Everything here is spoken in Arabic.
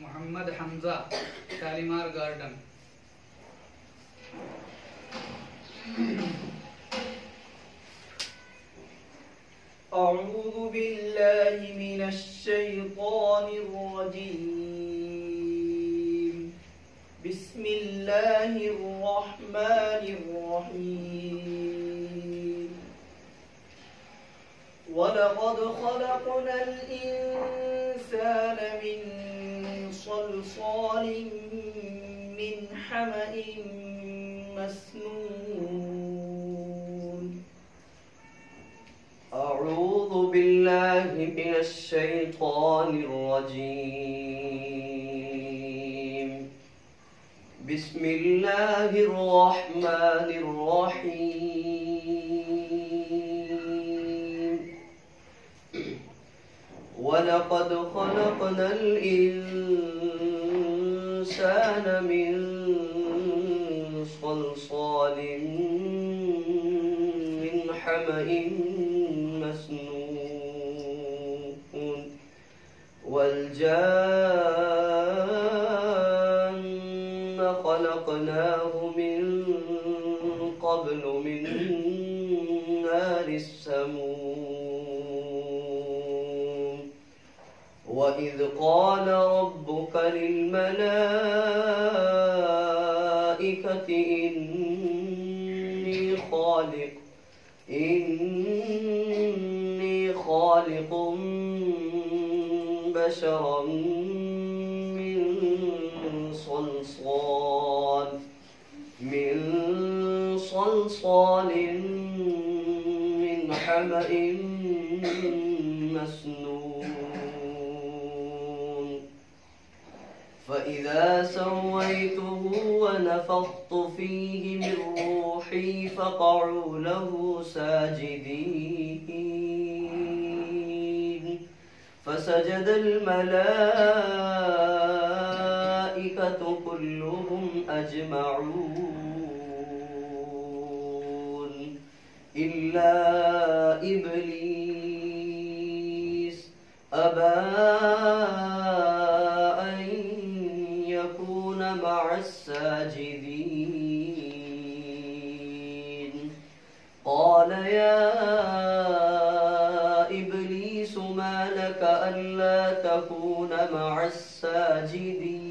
मोहम्मद हमजा Shalimar गार्डन। أعوذ بالله من الشيطان الرجيم. بسم الله الرحمن الرحيم. ولقد خلقنا الإنسان من صلصال من حمأ مسنون. أعوذ بالله من الشيطان الرجيم. بسم الله الرحمن الرحيم. ولقد خلقنا الإنسان من صلصال من حمأ مسنون. والجان خلقناه من قبل من نار السموم. وإذ قال ربك للملائكة إني خالق بشرا من صلصال من حمأ مسنون. فإذا سويته ونفخت فيه من روحي فقعوا له ساجدين. فسجد الملائكة كلهم أجمعون إلا إبليس أبى أن يكون مع الساجدين. قال يا إبليس ما لك ألا تكون مع الساجدين؟